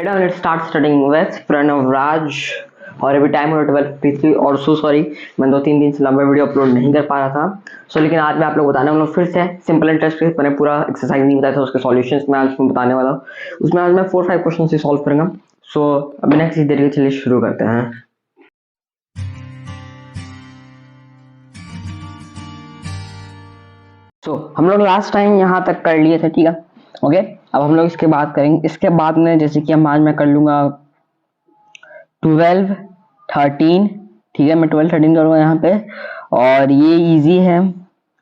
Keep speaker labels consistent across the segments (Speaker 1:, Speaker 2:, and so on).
Speaker 1: Let's start studying with Pranav राज। और अभी time हो 12:53 और सॉरी मैं 2-3 दिन से लंबा वीडियो अपलोड नहीं कर पा रहा था। लेकिन आज मैं आप लोग बताने वाला हूँ फिर से सिंपल एंड टेस्ट। मैंने पूरा एक्सरसाइज नहीं बताया था, उसके सॉल्यूशंस मैं आज बताने वाला हूँ। उसमें आज मैं 4-5 क्वेश्चन से सॉल्व करूंगा। बिना किसी देरी के चलिए शुरू करते हैं। हम लोग लास्ट टाइम यहाँ तक कर लिए थे, ठीक है। ओके, अब हम लोग इसके बाद करेंगे। इसके बाद में जैसे कि आज मैं कर लूंगा 12, 13, ठीक है। मैं 12, 13 करूंगा यहाँ पे, और ये इजी है,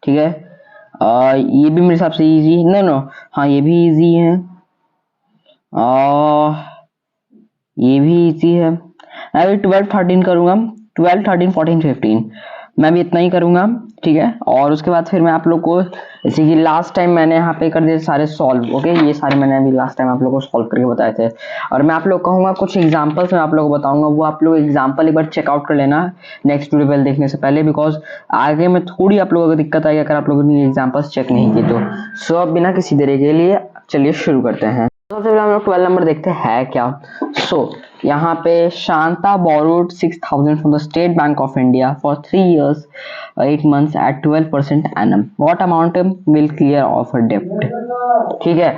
Speaker 1: ठीक है। ये भी मेरे हिसाब से इजी है। नो हाँ, ये भी इजी है, ये भी इजी है। मैं अभी 12, 13 करूंगा। 12, 13, 14, 15 मैं भी इतना ही करूंगा, ठीक है। और उसके बाद फिर मैं आप लोग को जैसे कि लास्ट टाइम मैंने यहाँ पे कर दिए सारे सॉल्व। ओके, ये सारे मैंने अभी लास्ट टाइम आप लोग को सॉल्व करके बताए थे। और मैं आप लोग कहूँगा कुछ एग्जांपल्स मैं आप लोग को बताऊंगा, वो आप लोग एग्जांपल एक बार चेकआउट कर लेना नेक्स्ट ट्यूटोरियल देखने से पहले, बिकॉज आगे में थोड़ी आप लोगों को दिक्कत आएगी अगर आप लोगों ने एग्जाम्पल्स चेक नहीं किए तो। अब बिना किसी देरी के लिए चलिए शुरू करते हैं। सबसे पहले हम लोग 12 नंबर देखते हैं क्या। यहाँ पे Shanta borrowed 6,000 from the State Bank of India for 3 years 8 months at 12% annum. What amount will clear of her debt? ठीक है,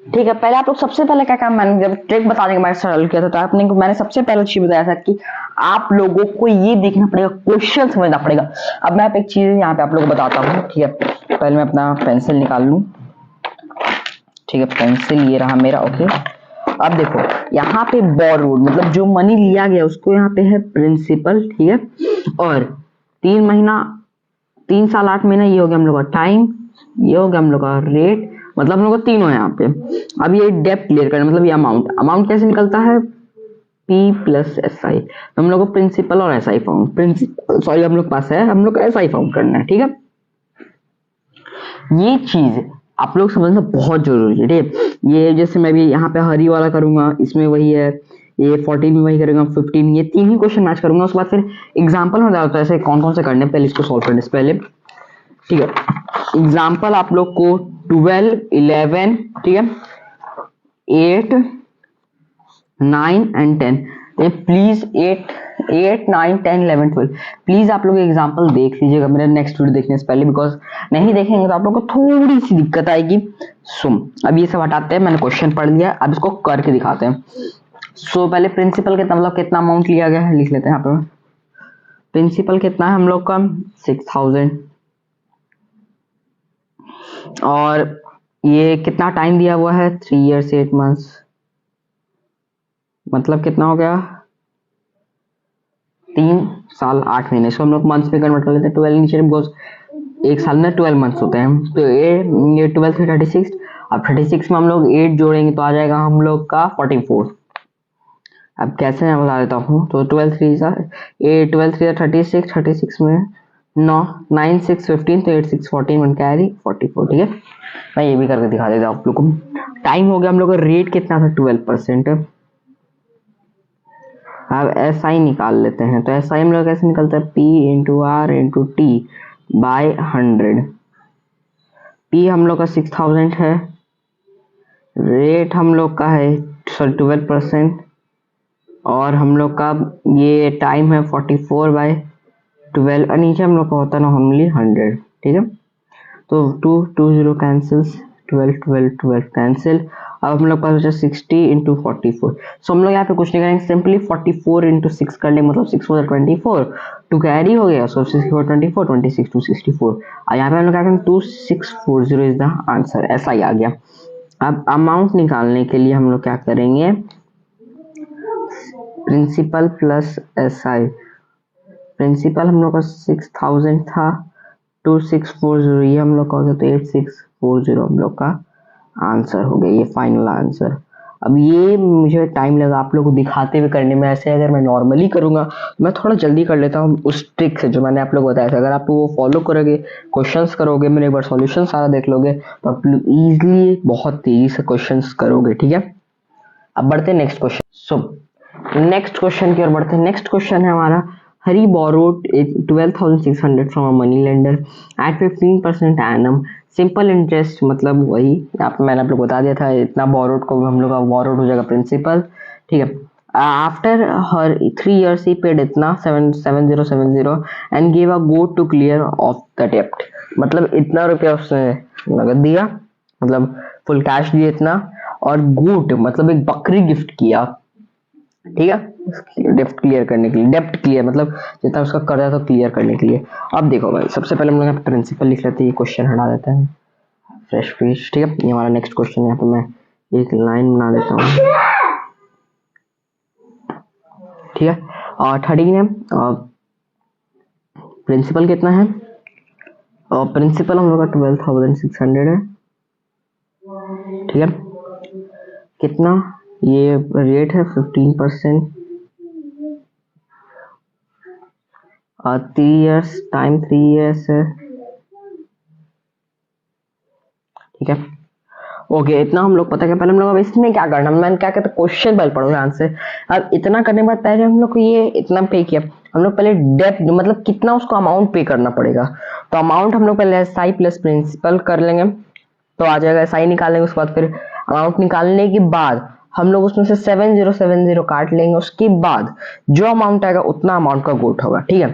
Speaker 1: ठीक है। पहले आप लोग सबसे पहले क्या काम, मैंने जब ट्रिक बताने के बाद सॉल्व किया था तो मैंने सबसे पहले चीज बताया था कि आप लोगों को ये देखना पड़ेगा, क्वेश्चन समझना पड़ेगा। अब मैं एक चीज यहाँ पे आप लोगों को बताता हूँ, ठीक है। पहले मैं अपना पेंसिल निकाल लूँ, ठीक है। पेंसिल ये रहा मेरा, ओके। अब देखो यहाँ पे बोरोड मतलब जो मनी लिया गया उसको यहाँ पे है प्रिंसिपल, ठीक है। और 3 महीना 3 साल 8 महीना ये हो गया हम लोग का टाइम, ये हो गया हम लोग का रेट, मतलब हम लोग का तीनों है यहाँ पे। अब ये डेप्ट क्लियर करना मतलब ये अमाउंट कैसे निकलता है, P प्लस SI। तो हम लोग को प्रिंसिपल और SI फाउंड, प्रिंसिपल सॉरी हम लोग पास है, हम लोग को SI फाउंड करना है, ठीक है। ये चीज आप लोग समझना बहुत जरूरी है, ठीक है। ये जैसे मैं भी यहाँ पे हरी वाला करूंगा, इसमें वही है, ये 14 में वही करूंगा, 15 ये 3 ही क्वेश्चन मैच करूंगा। उसके बाद फिर एग्जांपल में डालता है ऐसे कौन कौन से करने, पहले इसको सॉल्व करने से पहले, ठीक है। एग्जांपल आप लोग को 12, 11, ठीक है, 8, 9 एंड 10। प्लीज 8, 9, 10, 11, 12 प्लीज आप लोग एग्जांपल देख लीजिएगा मेरे नेक्स्ट वीडियो देखने से पहले, बिकॉज नहीं देखेंगे तो आप लोग को थोड़ी सी दिक्कत आएगी। अब ये सब हटाते हैं, मैंने क्वेश्चन पढ़ लिया, अब इसको करके दिखाते हैं। पहले प्रिंसिपल कितना मतलब कितना अमाउंट लिया गया है लिख लेते हैं यहाँ पे। प्रिंसिपल कितना है हम लोग का 6,000, और ये कितना टाइम दिया हुआ है 3 years 8 months, मतलब कितना हो गया 3 साल 8 महीने। इसको हम लोग मंथ्स में कन्वर्ट कर लेते हैं, 12 नीचे, बिकॉज एक साल में 12 मंथ्स होते हैं। तो ये 12 से 36, अब 36 में हम लोग 8 जोड़ेंगे तो आ जाएगा हम लोग का 44। अब कैसे मैं बता देता हूँ, तो 12 3 36, 36 में 9, 9 6 15, तो 8 6 14 1 कैरी 44, ठीक है। मैं ये भी करके दिखा देता हूँ आप लोग को। टाइम हो गया हम लोग का, रेट कितना था 12%। अब SI निकाल लेते हैं, तो SI हम लोग कैसे निकलता है, P into R into T by 100। P हम लोग का 6,000 है, रेट हम लोग का है 12%, और हम लोग का ये टाइम है 44/12, और नीचे हम लोग का होता है नॉर्मली 100, ठीक है। तो 2 2 0 कैंसिल्स, 12 12 12 कैंसिल। अब हम लोग पास बचा 60 इंटू 44। हम लोग यहाँ पे कुछ नहीं करेंगे, सिंपली 44 इंटू 6 कर लेंगे, मतलब 6 4 24, 2 कैरी हो गया, 6 4 24, 26 2 64। और यहाँ पे हम लोग क्या करेंगे 2640 इज द आंसर, ऐसा ही आ गया। अब अमाउंट निकालने के लिए हम लोग क्या करेंगे, प्रिंसिपल प्लस SI। प्रिंसिपल हम लोग का 6,000 था, 2640 ये हम लोग का हो गया, तो 8640 हम लोग का आंसर हो गया, ये फाइनल आंसर। अब ये मुझे टाइम लगा आप लोग को दिखाते हुए करने में, ऐसे अगर मैं नॉर्मली करूंगा मैं थोड़ा जल्दी कर लेता हूँ उस ट्रिक से जो मैंने आप लोग बताया था। अगर आप वो फॉलो करोगे, क्वेश्चंस करोगे, मेरे एक बार सॉल्यूशन सारा देख लोगे, तो आप लोग इजीली बहुत तेजी से क्वेश्चंस करोगे, ठीक है। अब बढ़ते हैं नेक्स्ट क्वेश्चन। नेक्स्ट क्वेश्चन की ओर बढ़ते हैं। नेक्स्ट क्वेश्चन है हमारा Hari borrowed 12,600 from a money lender at 15% annum simple interest, मतलब वही मैंने आप लोग बता दिया था, इतना बोरोड को हम लोग का बोरोड हो जाएगा प्रिंसिपल, ठीक है। आफ्टर हर 3 years ही पेड इतना 7070 and give a goat to clear off the डेप्ट, मतलब इतना रुपया उसने नगद दिया, मतलब फुल कैश दिया इतना, और गोट मतलब एक बकरी गिफ्ट किया, ठीक है, डेप्ट क्लियर करने के लिए, डेप्ट क्लियर मतलब जितना उसका कर्जा था क्लियर करने के लिए। अब देखो भाई, सबसे पहले हम लोग प्रिंसिपल लिख लेते हैं, ये क्वेश्चन हटा देते हैं, फ्रेश पेज, ठीक है। ये हमारा नेक्स्ट क्वेश्चन है, यहाँ पे मैं एक लाइन बना देता हूँ, ठीक है। और 13 है, प्रिंसिपल कितना है, और प्रिंसिपल हम लोग का 12,600 है, ठीक है। कितना, ये रेट है 15%, 3 years, टाइम 3 years है, ठीक है। ओके, इतना हम लोग पता क्या, पहले हम लोग अब इसमें क्या करना, मैंने क्या कहते क्वेश्चन पहले पढ़ो ध्यान से। अब इतना करने के बाद पहले हम लोग को ये इतना पे किया, हम लोग पहले डेप्ट मतलब कितना उसको अमाउंट पे करना पड़ेगा, तो अमाउंट हम लोग पहले एसआई प्लस प्रिंसिपल कर लेंगे, तो आ जाएगा एसआई निकालेंगे, उसके बाद फिर अमाउंट निकालने के बाद हम लोग उसमें से 7070 काट लेंगे, उसके बाद जो अमाउंट आएगा उतना अमाउंट का गोट होगा, ठीक है।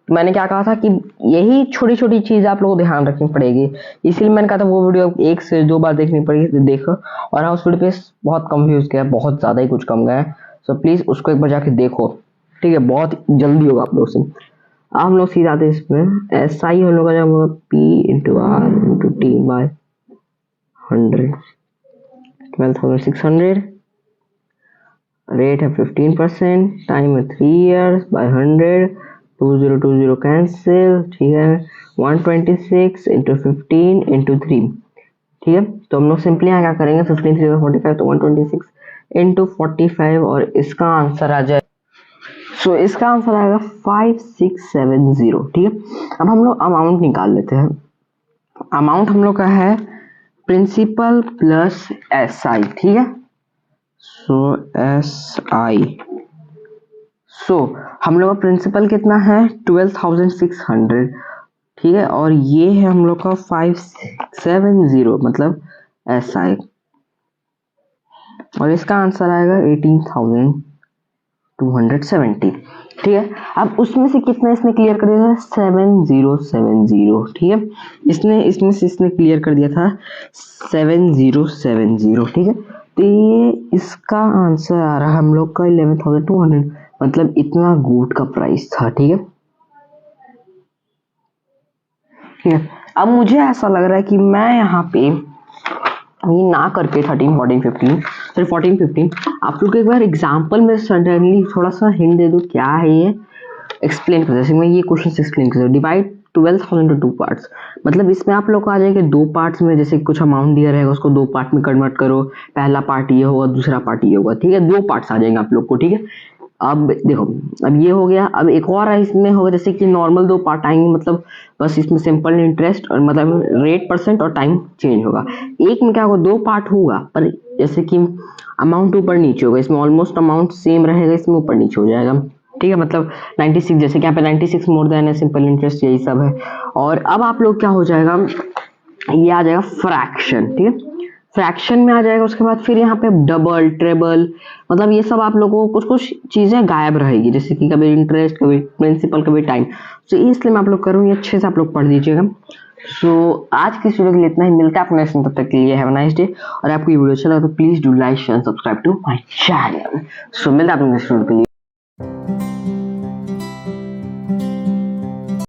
Speaker 1: तो मैंने क्या कहा था कि यही छोटी छोटी चीज आप लोगों को ध्यान रखनी पड़ेगी, इसीलिए मैंने कहा था वो वीडियो 1 से 2 बार देखनी पड़ेगी, तो देखो। और हाँ, उस वीडियो पे बहुत कंफ्यूज गया, बहुत ज्यादा ही कुछ कम गया है, सो प्लीज उसको एक बार जाके देखो, ठीक है, बहुत जल्दी होगा आप लोग से। अब हम लोग सीधा आते हैं इसमें, ऐसा ही हम लोग का जब P into R into T by 100, 12,600, rate है 15%, टाइम है 3 years बाय 100, 2020 कैंसिल, ठीक है, 126 इंटू 15 इंटू 3, ठीक है। तो हम लोग सिंपली यहाँ क्या करेंगे, 15 3 45, तो 126 इंटू 45, और इसका आंसर आ जाए, सो इसका आंसर आएगा 5670, ठीक है। अब हम लोग अमाउंट निकाल लेते हैं, अमाउंट हम लोग का है प्रिंसिपल प्लस एसआई, ठीक है, सो एसआई, सो हम लोग का प्रिंसिपल कितना है 12,600, ठीक है, और ये है हम लोग का 570 मतलब एसआई, और इसका आंसर आएगा 18,270, ठीक है। अब उसमें से कितना इसने क्लियर कर दिया था 7070, ठीक है, इसमें से इसने क्लियर कर दिया था 7070, ठीक है। तो ये इसका आंसर आ रहा है हम लोग का 11,200, मतलब इतना गोट का प्राइस था, ठीक है, ठीक है। अब मुझे ऐसा लग रहा है कि मैं यहाँ पे ये ना करके 13 14 15 फिर 14 15 आप लोग एक बार एग्जांपल में सडनली थोड़ा सा हिंट दे दूं, क्या है ये एक्सप्लेन कर, जैसे मैं ये क्वेश्चन एक्सप्लेन कर, डिवाइड 12,000 into 2 पार्ट्स, मतलब इसमें आप लोग को आ जाएगा 2 पार्ट्स में, जैसे कुछ अमाउंट दिया रहेगा उसको 2 पार्ट में कन्वर्ट करो, पहला पार्ट ये होगा दूसरा पार्ट ये होगा, ठीक है, 2 पार्ट्स आ जाएंगे आप लोग को, ठीक है। अब देखो, अब ये हो गया, अब एक और इसमें होगा, जैसे कि नॉर्मल 2 पार्ट आएंगे, मतलब बस इसमें सिंपल इंटरेस्ट और मतलब रेट परसेंट और टाइम चेंज होगा, एक में क्या होगा 2 पार्ट होगा, पर जैसे कि अमाउंट ऊपर नीचे होगा, इसमें ऑलमोस्ट अमाउंट सेम रहेगा, इसमें ऊपर नीचे हो जाएगा, ठीक है, मतलब 96, जैसे कि यहाँ पे 96 मोर देन है, सिंपल इंटरेस्ट यही सब है। और अब आप लोग क्या हो जाएगा, ये आ जाएगा फ्रैक्शन, ठीक है, फ्रैक्शन में आ जाएगा, उसके बाद फिर यहाँ पे डबल ट्रेबल, मतलब ये सब आप लोगों को कुछ कुछ चीजें गायब रहेगी, जैसे कि कभी इंटरेस्ट, कभी प्रिंसिपल, कभी टाइम, तो इसलिए मैं आप लोग करूँगी, अच्छे से आप लोग पढ़ लीजिएगा। सो आज की वीडियो के लिए इतना ही, मिलता है आपको नेक्स्ट, तब तक के लिए हैव अ नाइस डे, और आपको ये वीडियो अच्छा लगा तो please do like share subscribe to my channel, so मिलता है आपको नेक्स्ट वीडियो के लिए।